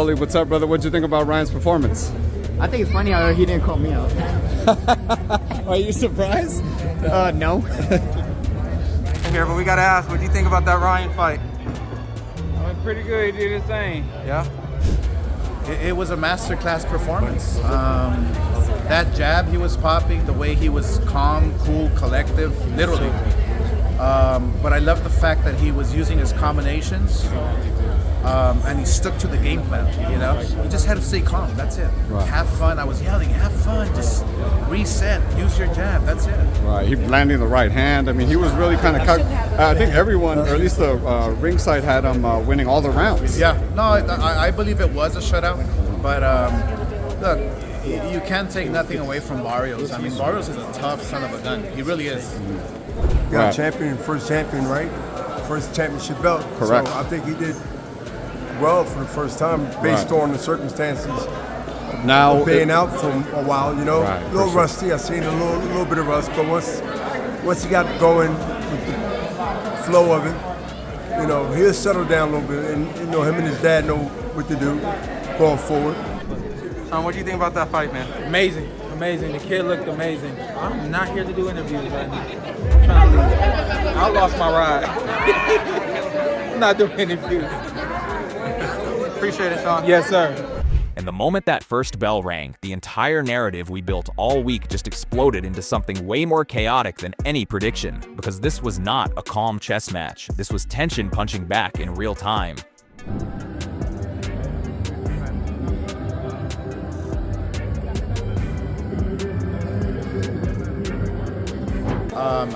Rolly, what's up, brother? What'd you think about Ryan's performance? I think it's funny how he didn't call me out. Are you surprised? No. Here, but we gotta ask, what do you think about that Ryan fight? Went pretty good. He did his thing. Yeah? It was a masterclass performance. That jab he was popping, the way he was calm, cool, collective, literally. But I love the fact that he was using his combinations and he stuck to the game plan, you know? He just had to stay calm, that's it. Right. Have fun. I was yelling, have fun, just reset, use your jab, that's it. Right, he landing the right hand. I mean, he was really kind of I think everyone, or at least the ringside, had him winning all the rounds. Yeah, no, I believe it was a shutout, but look, you can't take nothing away from Barrios. I mean, Barrios is a tough son of a gun. He really is. Got Right. champion, first champion, right? First championship belt. Correct. So I think he did well for the first time based on the circumstances. Now, Being out for a while, you know, Right, a little for sure. rusty. I seen a little bit of rust, but once he got going with the flow of it, you know, he'll settle down a little bit, and you know, him and his dad know what to do going forward. Sean, what do you think about that fight, man? Amazing. Amazing. The kid looked amazing. I'm not here to do interviews right now. I'm trying to leave. I lost my ride. I'm not doing interviews. Appreciate it, Sean. Yes, sir. And the moment that first bell rang, the entire narrative we built all week just exploded into something way more chaotic than any prediction, because this was not a calm chess match. This was tension punching back in real time.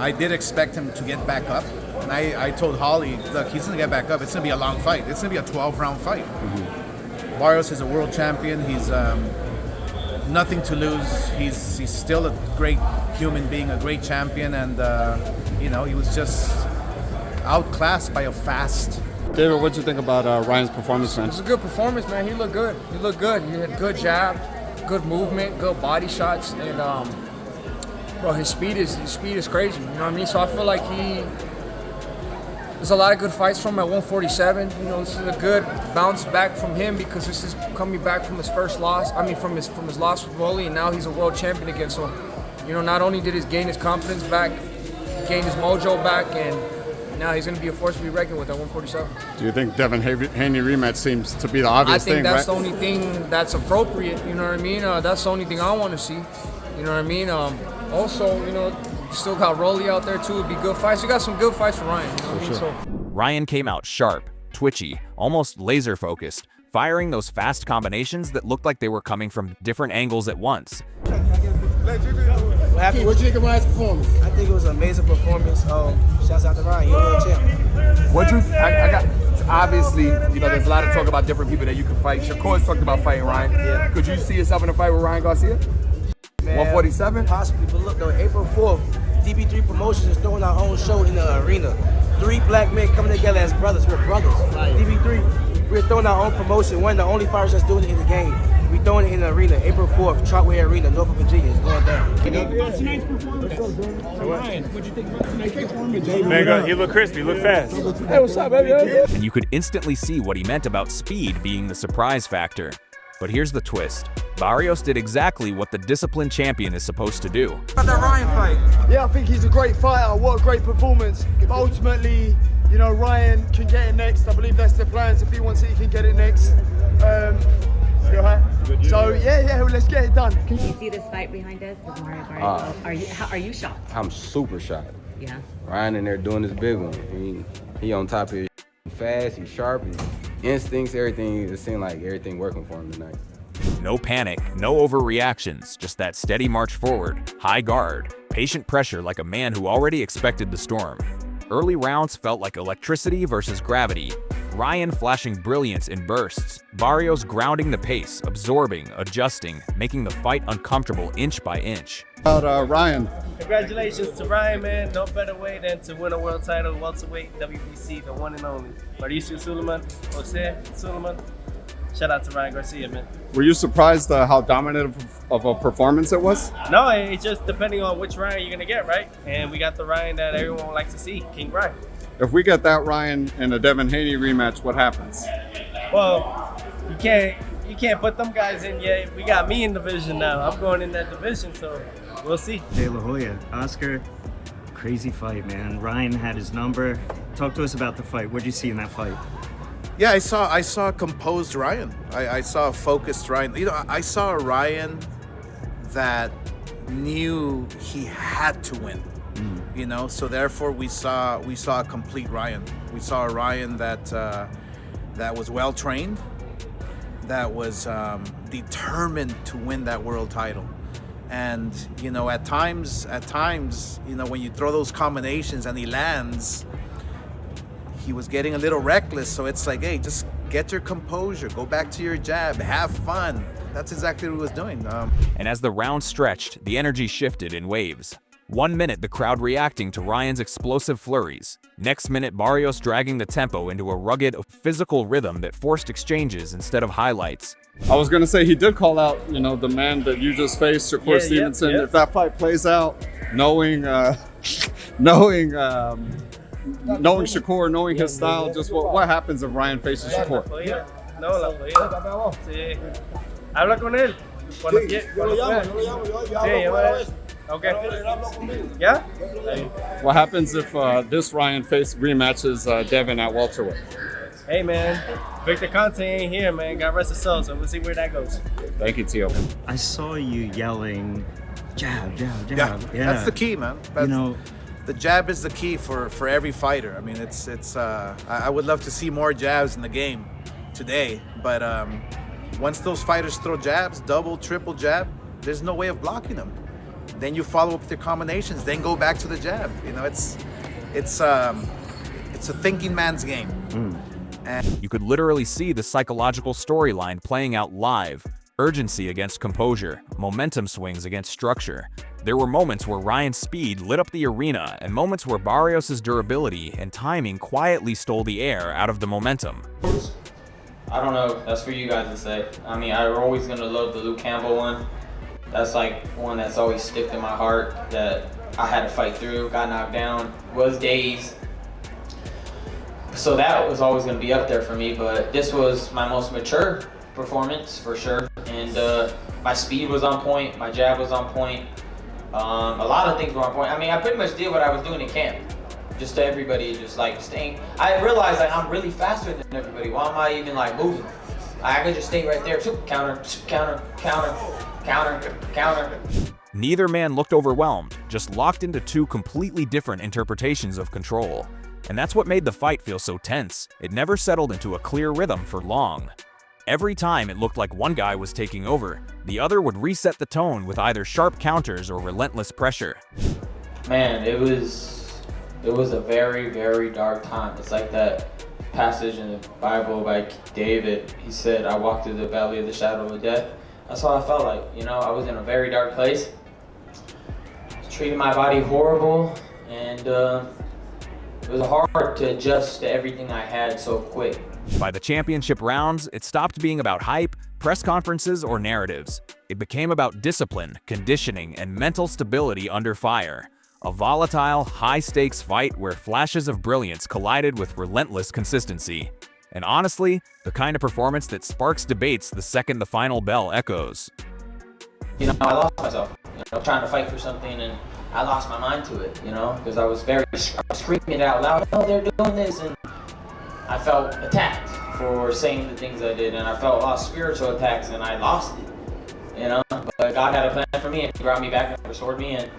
I did expect him to get back up. And I told Holly, look, he's going to get back up. It's going to be a long fight. It's going to be a 12-round fight. Barrios is a world champion. He's nothing to lose. He's still a great human being, a great champion. And, you know, he was just outclassed by a fast. David, what'd you think about Ryan's performance, man? It was a good performance, man. He looked good. He looked good. He had good jab, good movement, good body shots, and bro, his speed is crazy. You know what I mean? So I feel like there's a lot of good fights from him at 147. You know, this is a good bounce back from him because this is coming back from his first loss. I mean, from his loss with Rolly, and now he's a world champion again. So, you know, not only did he gain his confidence back, gain his mojo back, and now he's going to be a force to be reckoned with at 147. Do you think Devin Haney rematch seems to be the obvious thing, I think that's right? the only thing that's appropriate. You know what I mean? That's the only thing I want to see. You know what I mean? Also, you know, still got Rolly out there too. It'd be good fights. We got some good fights for Ryan. You know what I mean? So. Ryan came out sharp, twitchy, almost laser focused, firing those fast combinations that looked like they were coming from different angles at once. What do you think of Ryan's performance? I think it was an amazing performance. Shouts out to Ryan, you're a world champ. What you? I got. Obviously, you know, there's a lot of talk about different people that you can fight. Shakur's talked about fighting Ryan. Yeah. Could you see yourself in a fight with Ryan Garcia? Man, 147? Possibly, but look though, April 4th, DB3 Promotions is throwing our own show in the arena. 3 black men coming together as brothers. We're brothers. DB3, we're throwing our own promotion. One of the only fighters that's doing it in the game. We're throwing it in the arena, April 4th, Trotway Arena, Norfolk, Virginia. It's going down. Tonight's performance. Ryan, what'd you think about tonight's performance? Man, he looked crispy, looked fast. Hey, what's up, baby? And you could instantly see what he meant about speed being the surprise factor. But here's the twist. Barrios did exactly what the disciplined champion is supposed to do. About that Ryan fight? Yeah, I think he's a great fighter. What a great performance. But ultimately, you know, Ryan can get it next. I believe that's the plans. If he wants it, he can get it next. So yeah, let's get it done. Can you see this fight behind us with Mario Barrios? Are you shocked? I'm super shocked. Yeah. Ryan in there doing his big one. He on top of his fast, he's sharp, his instincts, everything. It seemed like everything working for him tonight. No panic, no overreactions, just that steady march forward, high guard, patient pressure like a man who already expected the storm. Early rounds felt like electricity versus gravity. Ryan flashing brilliance in bursts, Barrios grounding the pace, absorbing, adjusting, making the fight uncomfortable inch by inch. About Ryan. Congratulations to Ryan, man. No better way than to win a world title, welterweight, WBC, the one and only. Mauricio Suleiman, Jose Suleiman. Shout out to Ryan Garcia, man. Were you surprised how dominant of a performance it was? No, it's just depending on which Ryan you're going to get, right? And we got the Ryan that everyone likes to see, King Ryan. If we get that Ryan in a Devin Haney rematch, what happens? Well, you you can't put them guys in yet. We got me in division now. I'm going in that division, so we'll see. De La Hoya, Oscar, crazy fight, man. Ryan had his number. Talk to us about the fight. What did you see in that fight? Yeah, I saw a composed Ryan. I saw a focused Ryan. You know, I saw a Ryan that knew he had to win. You know, so therefore we saw a complete Ryan. We saw a Ryan that was well trained, that was determined to win that world title. And you know, at times, you know, when you throw those combinations and he lands, he was getting a little reckless. So it's like, hey, just get your composure, go back to your jab, have fun. That's exactly what he was doing. And as the round stretched, the energy shifted in waves. 1 minute, the crowd reacting to Ryan's explosive flurries. Next minute, Barrios dragging the tempo into a rugged, physical rhythm that forced exchanges instead of highlights. I was gonna say he did call out, you know, the man that you just faced, Shakur Stevenson. If that fight plays out, knowing Shakur, knowing his style, just what happens if Ryan faces Shakur? No, la podía. Sí. Habla con él. Cuando quiera. Okay. Yeah? What happens if this Ryan rematches Devin at welterweight? Hey, man. Victor Conte ain't here, man. Got rest of soul, so we'll see where that goes. Thank you, Tio. I saw you yelling, jab, jab, jab. Yeah, that's the key, man. You know, the jab is the key for every fighter. I mean, I would love to see more jabs in the game today, but once those fighters throw jabs, double, triple jab, there's no way of blocking them. Then you follow up with your combinations, then go back to the jab. You know, it's a thinking man's game. And you could literally see the psychological storyline playing out live. Urgency against composure, momentum swings against structure. There were moments where Ryan's speed lit up the arena and moments where Barrios' durability and timing quietly stole the air out of the momentum. I don't know, that's for you guys to say. I mean, I'm always gonna love the Luke Campbell one. That's like one that's always sticked in my heart that I had to fight through, got knocked down, was dazed. So that was always gonna be up there for me, but this was my most mature performance for sure. And my speed was on point, my jab was on point. A lot of things were on point. I mean, I pretty much did what I was doing in camp. Just to everybody, just like staying. I realized like I'm really faster than everybody. Why am I even like moving? I could just stay right there, counter, counter, counter, counter, counter. Neither man looked overwhelmed, just locked into two completely different interpretations of control. And that's what made the fight feel so tense. It never settled into a clear rhythm for long. Every time it looked like one guy was taking over, the other would reset the tone with either sharp counters or relentless pressure. Man, it was a very, very dark time. It's like that passage in the Bible by David. He said, I walked through the valley of the shadow of death. That's what I felt like. You know, I was in a very dark place. Treating my body horrible, and it was hard to adjust to everything I had so quick. By the championship rounds, it stopped being about hype, press conferences, or narratives. It became about discipline, conditioning, and mental stability under fire. A volatile, high-stakes fight where flashes of brilliance collided with relentless consistency. And honestly, the kind of performance that sparks debates the second the final bell echoes. You know, I lost myself, trying to fight for something, and I lost my mind to it, because I was screaming it out loud, oh, they're doing this, and I felt attacked for saying the things I did, and I felt lost spiritual attacks, and I lost it, but God had a plan for me, and He brought me back and restored me, and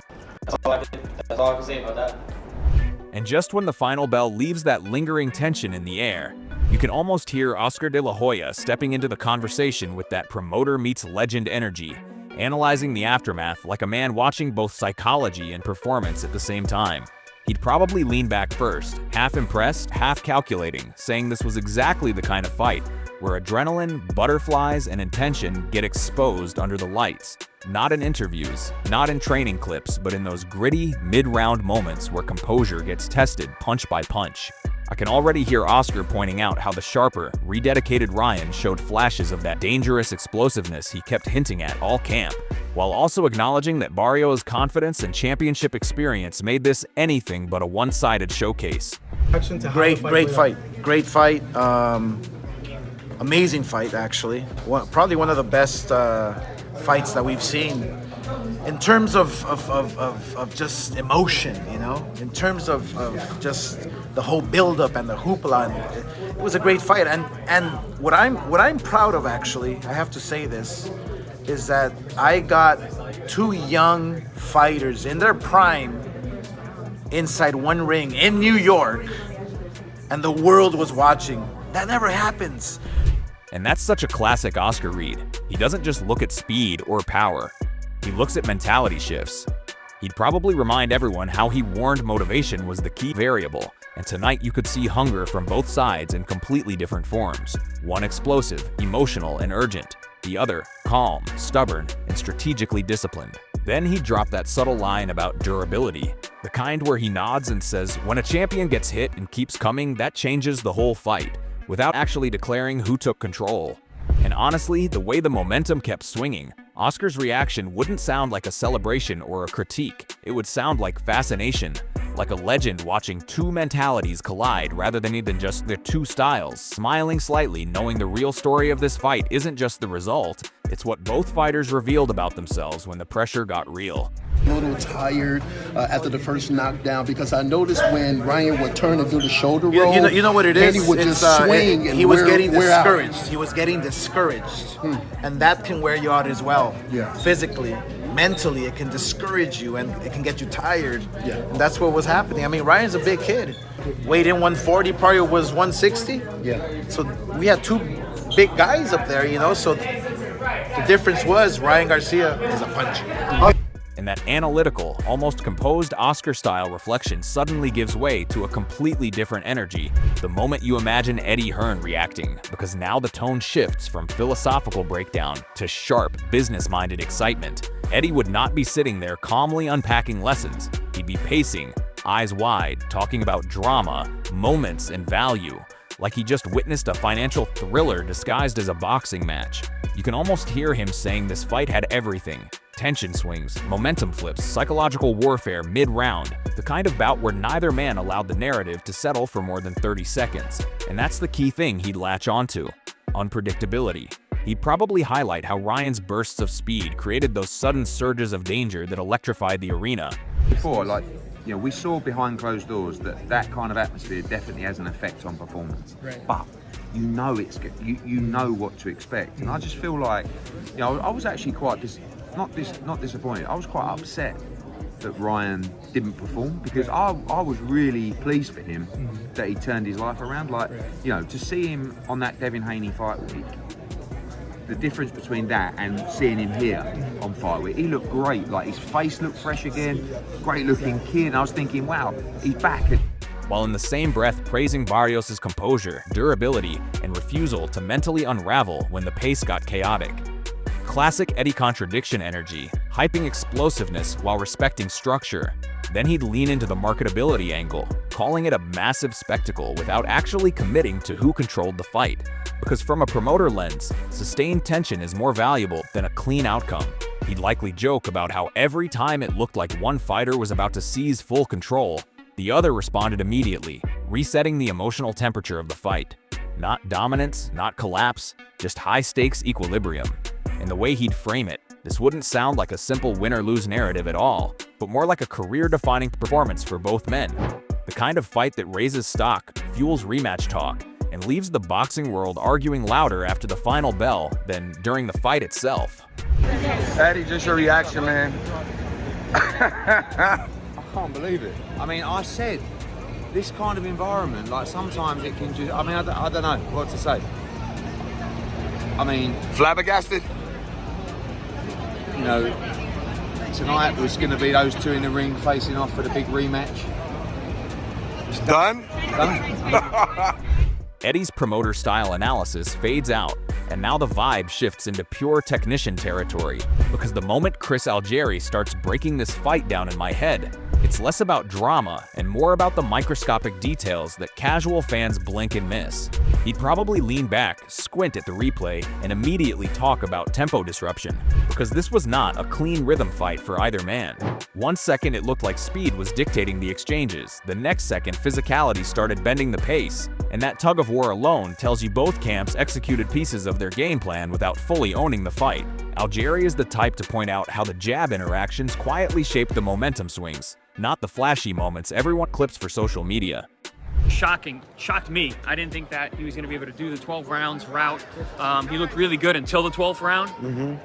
that's all I did. That's all I can say about that. And just when the final bell leaves that lingering tension in the air, you can almost hear Oscar De La Hoya stepping into the conversation with that promoter meets legend energy, analyzing the aftermath like a man watching both psychology and performance at the same time. He'd probably lean back first, half impressed, half calculating, saying this was exactly the kind of fight where adrenaline, butterflies, and intention get exposed under the lights. Not in interviews, not in training clips, but in those gritty, mid-round moments where composure gets tested punch by punch. I can already hear Oscar pointing out how the sharper, rededicated Ryan showed flashes of that dangerous explosiveness he kept hinting at all camp, while also acknowledging that Barrios' confidence and championship experience made this anything but a one-sided showcase. Great fight. Amazing fight, actually. Probably one of the best fights that we've seen in terms of just emotion, you know, in terms of just the whole build-up and the hoopla. And it was a great fight. And what I'm proud of, actually, I have to say this, is that I got two young fighters in their prime inside one ring in New York, and the world was watching. That never happens. And that's such a classic Oscar read. He doesn't just look at speed or power. He looks at mentality shifts. He'd probably remind everyone how he warned motivation was the key variable, and tonight you could see hunger from both sides in completely different forms. One explosive, emotional, and urgent. The other, calm, stubborn, and strategically disciplined. Then he dropped that subtle line about durability, the kind where he nods and says, when a champion gets hit and keeps coming, that changes the whole fight, without actually declaring who took control. And honestly, the way the momentum kept swinging, Oscar's reaction wouldn't sound like a celebration or a critique. It would sound like fascination, like a legend watching two mentalities collide rather than even just their two styles, smiling slightly knowing the real story of this fight isn't just the result, it's what both fighters revealed about themselves when the pressure got real. A little tired after the first knockdown because I noticed when Ryan would turn and do the shoulder roll, you know what it is? He would just swing and he was getting discouraged. discouraged. He was getting discouraged, and that can wear you out as well. Yeah. Physically, mentally, it can discourage you and it can get you tired. Yeah. And that's what was happening. I mean, Ryan's a big kid. Weighed in 140, probably was 160. Yeah. So we had two big guys up there, you know. So the difference was Ryan Garcia is a puncher. And that analytical, almost composed Oscar-style reflection suddenly gives way to a completely different energy the moment you imagine Eddie Hearn reacting, because now the tone shifts from philosophical breakdown to sharp, business-minded excitement. Eddie would not be sitting there calmly unpacking lessons. He'd be pacing, eyes wide, talking about drama, moments, and value, like he just witnessed a financial thriller disguised as a boxing match. You can almost hear him saying this fight had everything. Tension swings, momentum flips, psychological warfare mid-round, the kind of bout where neither man allowed the narrative to settle for more than 30 seconds. And that's the key thing he'd latch onto: unpredictability. He'd probably highlight how Ryan's bursts of speed created those sudden surges of danger that electrified the arena. Before, we saw behind closed doors that kind of atmosphere definitely has an effect on performance. Right. But you know you know what to expect, and I just feel like, I was actually quite not disappointed. I was quite upset that Ryan didn't perform because I was really pleased for him that he turned his life around. To see him on that Devin Haney fight week, the difference between that and seeing him here on fight week, he looked great. Like, his face looked fresh again, great looking kid. And I was thinking, wow, he's back. While in the same breath praising Barrios' composure, durability, and refusal to mentally unravel when the pace got chaotic. Classic Eddie contradiction energy, hyping explosiveness while respecting structure. Then he'd lean into the marketability angle, calling it a massive spectacle without actually committing to who controlled the fight. Because from a promoter lens, sustained tension is more valuable than a clean outcome. He'd likely joke about how every time it looked like one fighter was about to seize full control, the other responded immediately, resetting the emotional temperature of the fight. Not dominance, not collapse, just high-stakes equilibrium. And the way he'd frame it, this wouldn't sound like a simple win-or-lose narrative at all, but more like a career-defining performance for both men. The kind of fight that raises stock, fuels rematch talk, and leaves the boxing world arguing louder after the final bell than during the fight itself. Eddie, just your reaction, man. I can't believe it. I mean, I said, this kind of environment, like, sometimes it can just, I don't know what to say. I mean, flabbergasted. Tonight was going to be those two in the ring facing off for the big rematch. It's done. Eddie's promoter-style analysis fades out, and now the vibe shifts into pure technician territory, because the moment Chris Algieri starts breaking this fight down in my head, it's less about drama and more about the microscopic details that casual fans blink and miss. He'd probably lean back, squint at the replay, and immediately talk about tempo disruption, because this was not a clean rhythm fight for either man. One second it looked like speed was dictating the exchanges, the next second physicality started bending the pace, and that tug of war alone tells you both camps executed pieces of their game plan without fully owning the fight. Algieri is the type to point out how the jab interactions quietly shaped the momentum swings, not the flashy moments everyone clips for social media. Shocked me. I didn't think that he was going to be able to do the 12 rounds route. He looked really good until the 12th round.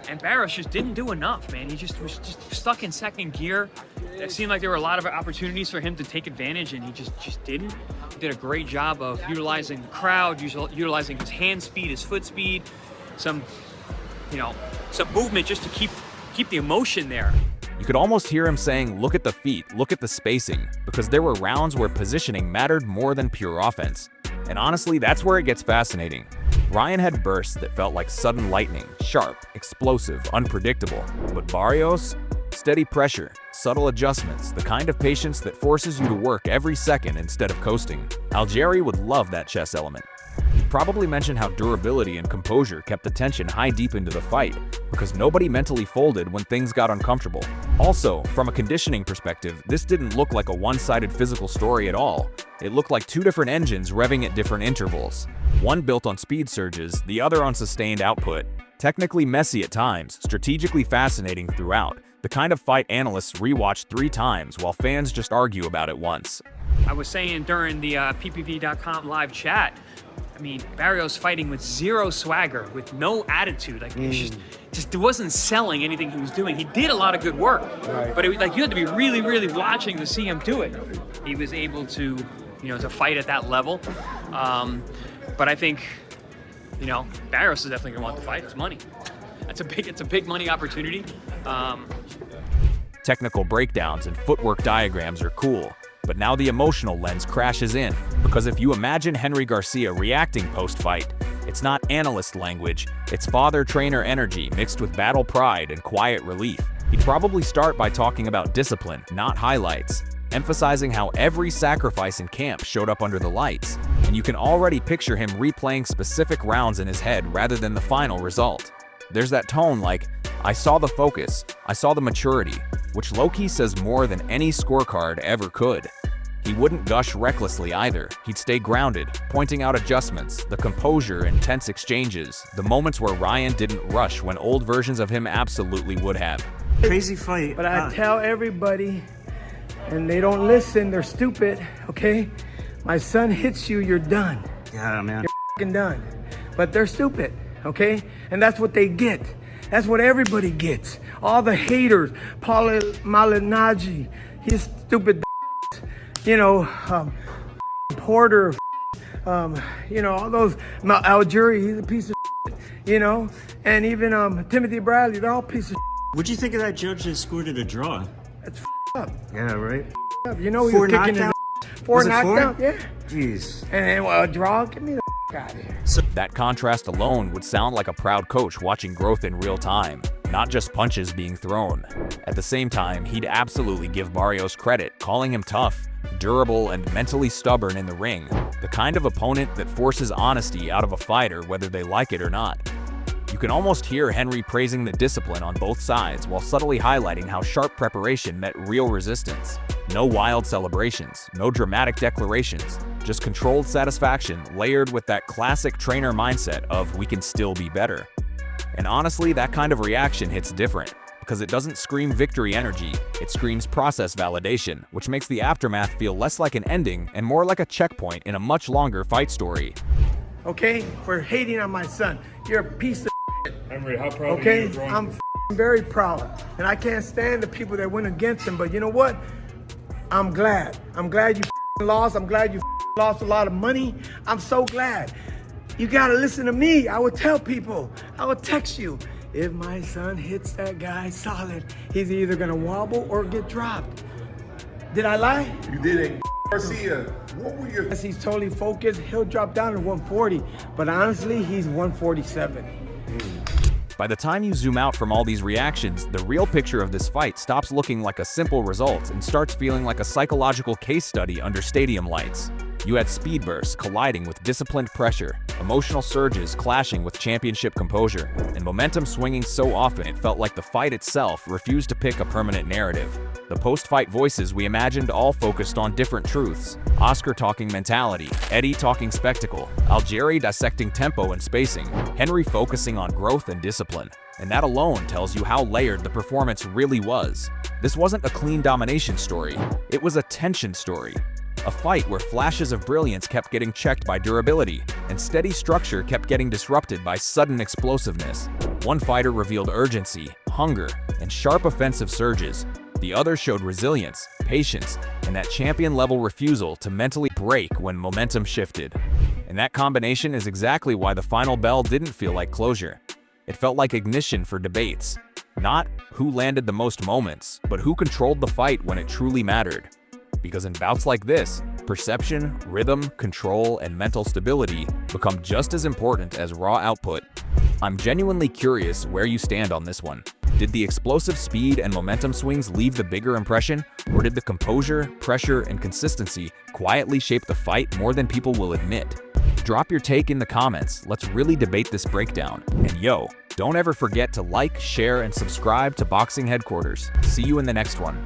And Barrios just didn't do enough, man. He just was stuck in second gear. It seemed like there were a lot of opportunities for him to take advantage, and he just didn't. He did a great job of utilizing the crowd, utilizing his hand speed, his foot speed, some movement just to keep the emotion there. You could almost hear him saying, look at the feet, look at the spacing, because there were rounds where positioning mattered more than pure offense. And honestly, that's where it gets fascinating. Ryan had bursts that felt like sudden lightning, sharp, explosive, unpredictable. But Barrios? Steady pressure, subtle adjustments, the kind of patience that forces you to work every second instead of coasting. Algieri would love that chess element. He'd probably mention how durability and composure kept the tension high deep into the fight, because nobody mentally folded when things got uncomfortable. Also, from a conditioning perspective, this didn't look like a one-sided physical story at all. It looked like two different engines revving at different intervals. One built on speed surges, the other on sustained output. Technically messy at times, strategically fascinating throughout. The kind of fight analysts rewatch 3 times while fans just argue about it once. I was saying during the PPV.com live chat, I mean, Barrios fighting with zero swagger, with no attitude. Like, it just wasn't selling anything he was doing. He did a lot of good work, but you had to be really, really watching to see him do it. He was able to, to fight at that level. But I think, Barrios is definitely gonna want the fight. It's money. It's a big money opportunity. Technical breakdowns and footwork diagrams are cool. But now the emotional lens crashes in, because if you imagine Henry Garcia reacting post-fight, it's not analyst language, it's father-trainer energy mixed with battle pride and quiet relief. He'd probably start by talking about discipline, not highlights, emphasizing how every sacrifice in camp showed up under the lights, and you can already picture him replaying specific rounds in his head rather than the final result. There's that tone like, I saw the focus, I saw the maturity, which low-key says more than any scorecard ever could. He wouldn't gush recklessly either. He'd stay grounded, pointing out adjustments, the composure in tense exchanges, the moments where Ryan didn't rush when old versions of him absolutely would have. Crazy fight. But I tell everybody, and they don't listen, they're stupid, okay? My son hits you, you're done. Yeah, man. You're f***ing done. But they're stupid, okay? And that's what they get. That's what everybody gets. All the haters, Paul Malignaggi, he's stupid, Porter, all those, Algieri, he's a piece of shit, and even Timothy Bradley, they're all pieces of shit. What'd you think of that judge that scored it a draw? That's up. Yeah, right? Up. He was kicking his 4 knockdowns, yeah. Jeez. And a draw, get me the out of here. That contrast alone would sound like a proud coach watching growth in real time, not just punches being thrown. At the same time, he'd absolutely give Barrios credit, calling him tough, durable, and mentally stubborn in the ring, the kind of opponent that forces honesty out of a fighter whether they like it or not. You can almost hear Henry praising the discipline on both sides while subtly highlighting how sharp preparation met real resistance. No wild celebrations, no dramatic declarations, just controlled satisfaction layered with that classic trainer mindset of we can still be better. And honestly, that kind of reaction hits different, because it doesn't scream victory energy, it screams process validation, which makes the aftermath feel less like an ending and more like a checkpoint in a much longer fight story. Okay, for hating on my son, you're a piece of shit. Henry, how proud okay? are you? I'm very proud, and I can't stand the people that went against him, but you know what? I'm glad. I'm glad you lost. I'm glad you lost a lot of money. I'm so glad. You gotta listen to me. I would tell people, I would text you, if my son hits that guy solid, he's either gonna wobble or get dropped. Did I lie? You didn't. Garcia, what were your... Yes, he's totally focused. He'll drop down to 140, but honestly, he's 147. By the time you zoom out from all these reactions, the real picture of this fight stops looking like a simple result and starts feeling like a psychological case study under stadium lights. You had speed bursts colliding with disciplined pressure, emotional surges clashing with championship composure, and momentum swinging so often it felt like the fight itself refused to pick a permanent narrative. The post-fight voices we imagined all focused on different truths. Oscar talking mentality, Eddie talking spectacle, Algieri dissecting tempo and spacing, Henry focusing on growth and discipline. And that alone tells you how layered the performance really was. This wasn't a clean domination story, it was a tension story. A fight where flashes of brilliance kept getting checked by durability, and steady structure kept getting disrupted by sudden explosiveness. One fighter revealed urgency, hunger, and sharp offensive surges. The other showed resilience, patience, and that champion-level refusal to mentally break when momentum shifted. And that combination is exactly why the final bell didn't feel like closure. It felt like ignition for debates. Not who landed the most moments, but who controlled the fight when it truly mattered. Because in bouts like this, perception, rhythm, control, and mental stability become just as important as raw output. I'm genuinely curious where you stand on this one. Did the explosive speed and momentum swings leave the bigger impression, or did the composure, pressure, and consistency quietly shape the fight more than people will admit? Drop your take in the comments, let's really debate this breakdown. And yo, don't ever forget to like, share, and subscribe to Boxing Headquarters. See you in the next one.